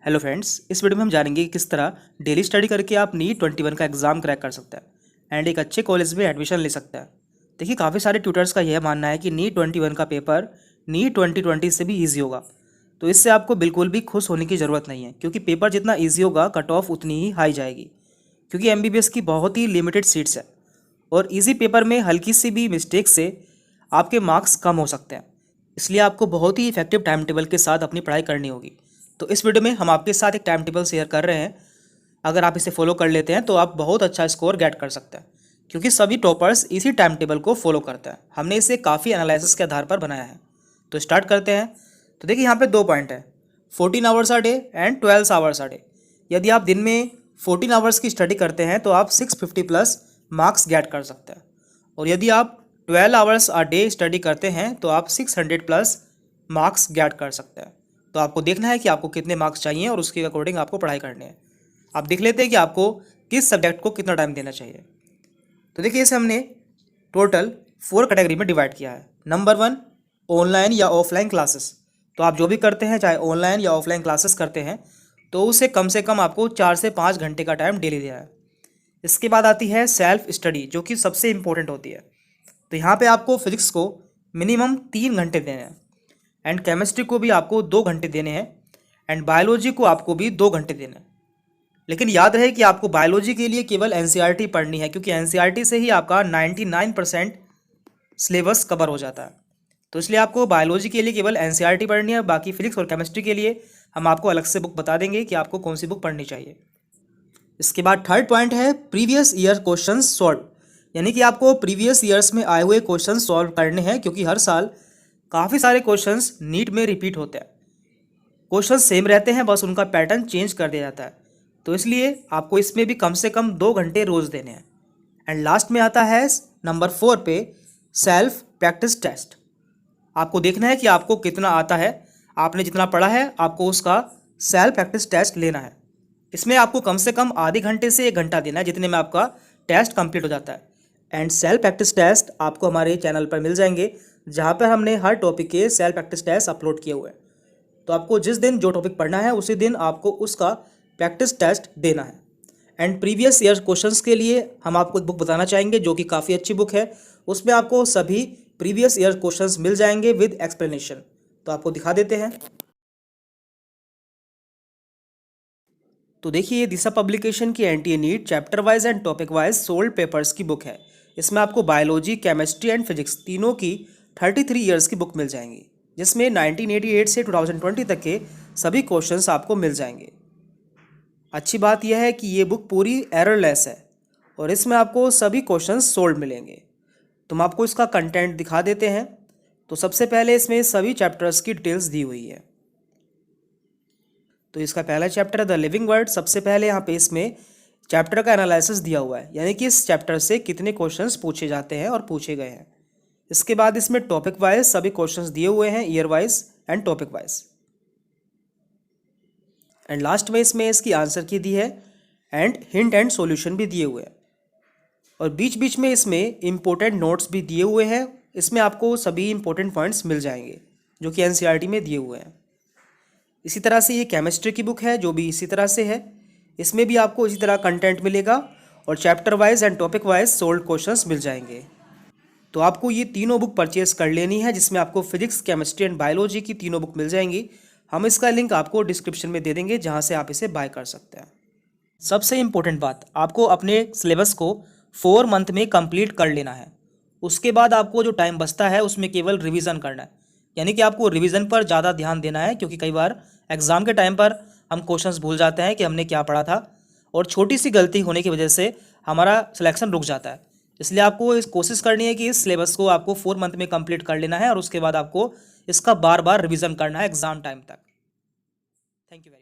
Hello friends, इस video में हम जानेंगे कि किस तरह डेली स्टडी करके आप नीट 21 का एग्जाम क्रैक कर सकते हैं एंड एक अच्छे कॉलेज में एडमिशन ले सकते हैं। देखिए, काफ़ी सारे ट्यूटर्स का यह मानना है कि नीट 21 का पेपर नीट 2020 से भी ईजी होगा। तो इससे आपको बिल्कुल भी खुश होने की ज़रूरत नहीं है, क्योंकि पेपर जितना ईजी होगा कट ऑफ उतनी ही हाई जाएगी, क्योंकि एमबीबीएस की बहुत ही लिमिटेड सीट्स है और ईजी पेपर में हल्की सी भी मिस्टेक से आपके मार्क्स कम हो सकते हैं। इसलिए आपको बहुत ही इफेक्टिव टाइम टेबल के साथ अपनी पढ़ाई करनी होगी। तो इस वीडियो में हम आपके साथ एक टाइम टेबल शेयर कर रहे हैं। अगर आप इसे फॉलो कर लेते हैं तो आप बहुत अच्छा स्कोर गेट कर सकते हैं, क्योंकि सभी टॉपर्स इसी टाइम टेबल को फॉलो करते हैं। हमने इसे काफ़ी एनालिसिस के आधार पर बनाया है। तो स्टार्ट करते हैं। तो देखिए, यहाँ पे 2 पॉइंट है, 14 hours a day and 12 hours a day. यदि आप दिन में 14 आवर्स की स्टडी करते हैं तो आप 650 प्लस मार्क्स गेट कर सकते हैं, और यदि आप 12 आवर्स अ डे स्टडी करते हैं तो आप 600 प्लस मार्क्स गेट कर सकते हैं। तो आपको देखना है कि आपको कितने मार्क्स चाहिए और उसके अकॉर्डिंग आपको पढ़ाई करनी है। आप देख लेते हैं कि आपको किस सब्जेक्ट को कितना टाइम देना चाहिए। तो देखिए, इसे हमने टोटल 4 कैटेगरी में डिवाइड किया है। नंबर 1, ऑनलाइन या ऑफलाइन क्लासेस। तो आप जो भी करते हैं, चाहे ऑनलाइन या ऑफलाइन क्लासेस करते हैं, तो उसे कम से कम आपको 4 से 5 घंटे का टाइम डेली देना है। इसके बाद आती है सेल्फ स्टडी, जो कि सबसे इंपॉर्टेंट होती है। तो यहाँ पे आपको फिजिक्स को मिनिमम 3 घंटे देने हैं, एंड केमिस्ट्री को भी आपको 2 घंटे देने हैं, एंड बायोलॉजी को आपको भी 2 घंटे देने हैं। लेकिन याद रहे कि आपको बायोलॉजी के लिए केवल एनसीईआरटी पढ़नी है, क्योंकि एनसीईआरटी से ही आपका 99% सिलेबस कवर हो जाता है। तो इसलिए आपको बायोलॉजी के लिए केवल एनसीईआरटी पढ़नी है। बाकी फिजिक्स और केमिस्ट्री के लिए हम आपको अलग से बुक बता देंगे कि आपको कौन सी बुक पढ़नी चाहिए। इसके बाद थर्ड पॉइंट है प्रीवियस ईयर क्वेश्चन सॉल्व, यानी कि आपको प्रीवियस ईयर्स में आए हुए क्वेश्चन सॉल्व करने हैं, क्योंकि हर साल काफ़ी सारे क्वेश्चंस नीट में रिपीट होते हैं। क्वेश्चन सेम रहते हैं, बस उनका पैटर्न चेंज कर दिया जाता है। तो इसलिए आपको इसमें भी कम से कम 2 घंटे रोज देने हैं। एंड लास्ट में आता है नंबर 4 पे सेल्फ प्रैक्टिस टेस्ट। आपको देखना है कि आपको कितना आता है। आपने जितना पढ़ा है आपको उसका सेल्फ प्रैक्टिस टेस्ट लेना है। इसमें आपको कम से कम आधे घंटे से 1 घंटा देना है, जितने में आपका टेस्ट कंप्लीट हो जाता है। एंड सेल्फ प्रैक्टिस टेस्ट आपको हमारे चैनल पर मिल जाएंगे, जहाँ पर हमने हर टॉपिक के सेल्फ प्रैक्टिस टेस्ट अपलोड किए हुए हैं। तो आपको जिस दिन जो टॉपिक पढ़ना है उसी दिन आपको उसका प्रैक्टिस टेस्ट देना है। एंड प्रीवियस ईयर क्वेश्चंस के लिए हम आपको एक बुक बताना चाहेंगे, जो कि काफ़ी अच्छी बुक है। उसमें आपको सभी प्रीवियस ईयर क्वेश्चंस मिल जाएंगे विद एक्सप्लेनेशन। तो आपको दिखा देते हैं। तो देखिए, ये दिशा पब्लिकेशन की NTA NEET chapter wise and topic wise solved papers की बुक है। इसमें आपको बायोलॉजी, केमिस्ट्री एंड फिजिक्स तीनों की 33 ईयर्स की बुक मिल जाएंगी, जिसमें 1988 से 2020 तक के सभी क्वेश्चंस आपको मिल जाएंगे। अच्छी बात यह है कि ये बुक पूरी एररलेस है और इसमें आपको सभी क्वेश्चंस सोल्व मिलेंगे। तो हम आपको इसका कंटेंट दिखा देते हैं। तो सबसे पहले इसमें सभी चैप्टर्स की डिटेल्स दी हुई है। तो इसका पहला चैप्टर है द लिविंग वर्ड। सबसे पहले यहाँ पे इसमें चैप्टर का एनालिसिस दिया हुआ है, यानी कि इस चैप्टर से कितने क्वेश्चंस पूछे जाते हैं और पूछे गए हैं। इसके बाद इसमें टॉपिक वाइज सभी क्वेश्चंस दिए हुए हैं, year wise and topic wise. And last में इसमें इसकी आंसर की दी है, एंड हिंट एंड सॉल्यूशन भी दिए हुए हैं। और बीच बीच में इसमें इंपॉर्टेंट नोट्स भी दिए हुए हैं। इसमें आपको सभी इंपॉर्टेंट पॉइंट्स मिल जाएंगे, जो कि एनसीईआरटी में दिए हुए हैं। इसी तरह से ये केमिस्ट्री की बुक है, जो भी इसी तरह से है। इसमें भी आपको इसी तरह कंटेंट मिलेगा और chapter wise and topic wise solved questions मिल जाएंगे। तो आपको ये तीनों बुक परचेज कर लेनी है, जिसमें आपको फिजिक्स, केमिस्ट्री एंड बायोलॉजी की तीनों बुक मिल जाएंगी। हम इसका लिंक आपको डिस्क्रिप्शन में दे देंगे, जहाँ से आप इसे बाय कर सकते हैं। सबसे इम्पोर्टेंट बात, आपको अपने सिलेबस को 4 मंथ में कंप्लीट कर लेना है। उसके बाद आपको जो टाइम बचता है उसमें केवल रिवीजन करना है, यानी कि आपको रिवीजन पर ज़्यादा ध्यान देना है, क्योंकि कई बार एग्ज़ाम के टाइम पर हम क्वेश्चंस भूल जाते हैं कि हमने क्या पढ़ा था, और छोटी सी गलती होने की वजह से हमारा सिलेक्शन रुक जाता है। इसलिए आपको इस कोशिश करनी है कि इस सिलेबस को आपको 4 मंथ में कंप्लीट कर लेना है, और उसके बाद आपको इसका बार बार रिवीजन करना है एग्ज़ाम टाइम तक। Thank you very much.